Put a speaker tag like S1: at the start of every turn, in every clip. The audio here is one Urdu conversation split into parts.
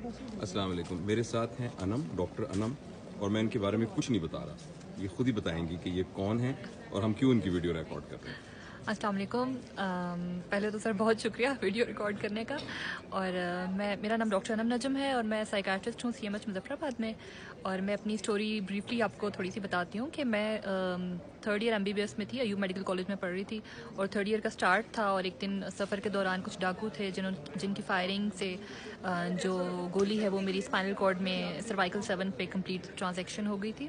S1: السلام علیکم. میرے ساتھ ہیں انم، ڈاکٹر انم، اور میں ان کے بارے میں کچھ نہیں بتا رہا. یہ خود ہی بتائیں گی کہ یہ کون ہیں اور ہم کیوں ان کی ویڈیو ریکارڈ کر رہے ہیں.
S2: السلام علیکم. پہلے تو سر بہت شکریہ ویڈیو ریکارڈ کرنے کا. اور میرا نام ڈاکٹر انم نجم ہے اور میں سائیکیٹرسٹ ہوں CMH مظفر آباد میں. اور میں اپنی اسٹوری بریفلی آپ کو تھوڑی سی بتاتی ہوں کہ میں 3rd ایئر MBBS میں تھی، ایوب میڈیکل کالج میں پڑھ رہی تھی، اور 3rd ایئر کا سٹارٹ تھا. اور ایک دن سفر کے دوران کچھ ڈاکو تھے جن کی فائرنگ سے جو گولی ہے وہ میری اسپائنل کارڈ میں سروائکل 7 پہ کمپلیٹ ٹرانزیکشن ہو گئی تھی.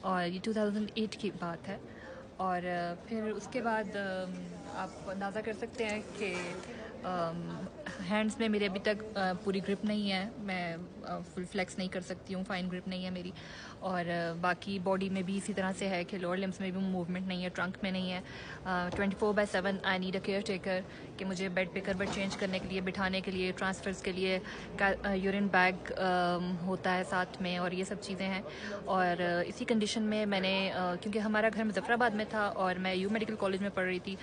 S2: اور یہ 2008 کی بات ہے. اور پھر اس کے بعد آپ اندازہ کر سکتے ہیں کہ ہینڈس میں میرے ابھی تک پوری گرپ نہیں ہے، میں فل فلیکس نہیں کر سکتی ہوں، فائن گرپ نہیں ہے میری. اور باقی باڈی میں بھی اسی طرح سے ہے کہ لوور لمس میں بھی موومنٹ نہیں ہے، ٹرنک میں نہیں ہے. 24/7 I need a care taker کہ مجھے بیڈ پہ کربٹ چینج کرنے کے لیے، بٹھانے کے لیے، ٹرانسفرز کے لیے یورین بیگ ہوتا ہے ساتھ میں، اور یہ سب چیزیں ہیں. اور اسی کنڈیشن میں میں نے کیونکہ ہمارا گھر مظفر آباد میں تھا اور میں یو میڈیکل کالج میں پڑھ رہی تھی،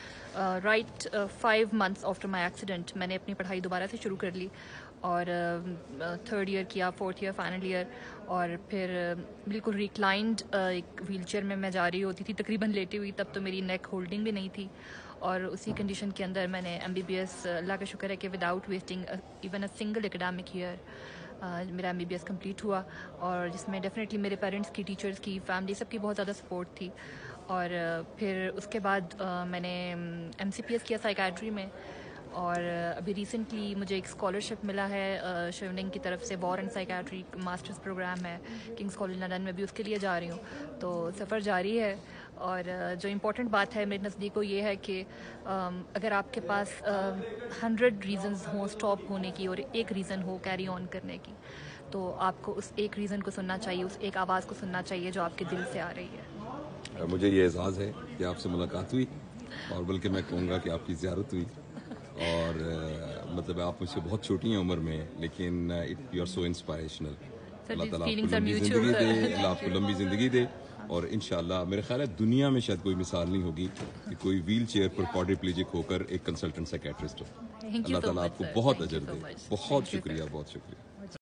S2: right 5 months after my accident میں نے اپنی پڑھائی دوبارہ سے شروع کر لی. اور 3rd ایئر کیا، 4th ایئر فائنل ایئر. اور پھر بالکل ریکلائنڈ ایک ویل چیئر میں جا رہی ہوتی تھی، تقریباً لیٹی ہوئی. تب تو میری نیک ہولڈنگ بھی نہیں تھی. اور اسی کنڈیشن کے اندر میں نے MBBS، اللہ کا شکر ہے کہ without wasting even a single academic year میرا MBBS کمپلیٹ ہوا. اور جس میں ڈیفینیٹلی میرے پیرنٹس کی، ٹیچرس کی، فیملی سب کی بہت زیادہ سپورٹ تھی. اور پھر اس کے بعد میں نے MCPS کیا سائیکیٹری میں. اور ابھی ریسنٹلی مجھے ایک اسکالرشپ ملا ہے شیوننگ کی طرف سے، war and psychiatry masters programme ہے کنگس کالج لندن میں، بھی اس کے لیے جا رہی ہوں. تو سفر جاری ہے. اور جو امپورٹنٹ بات ہے میرے نزدیک وہ یہ ہے کہ اگر آپ کے پاس 100 ریزنز ہوں اسٹاپ ہونے کی اور ایک ریزن ہو کیری آن کرنے کی، تو آپ کو اس ایک ریزن کو سننا چاہیے، اس ایک آواز کو سننا چاہیے جو آپ کے دل سے آ رہی ہے.
S1: مجھے یہ اعزاز ہے کہ آپ سے ملاقات ہوئی، اور بلکہ میں کہوں گا کہ آپ کی زیارت ہوئی. اور مطلب آپ مجھ سے بہت چھوٹی ہیں عمر میں، لیکن یو آر سو انسپائریشنل. اللہ تعالیٰ آپ کو لمبی زندگی دے، اللہ آپ کو لمبی زندگی دے. اور انشاءاللہ میرے خیال ہے دنیا میں شاید کوئی مثال نہیں ہوگی کہ کوئی ویل چیئر پر کوادریپلیجک ہو کر ایک کنسلٹنٹ سائیکیٹرسٹ ہو. اللہ تعالیٰ آپ کو بہت اجر دے. بہت شکریہ، بہت شکریہ.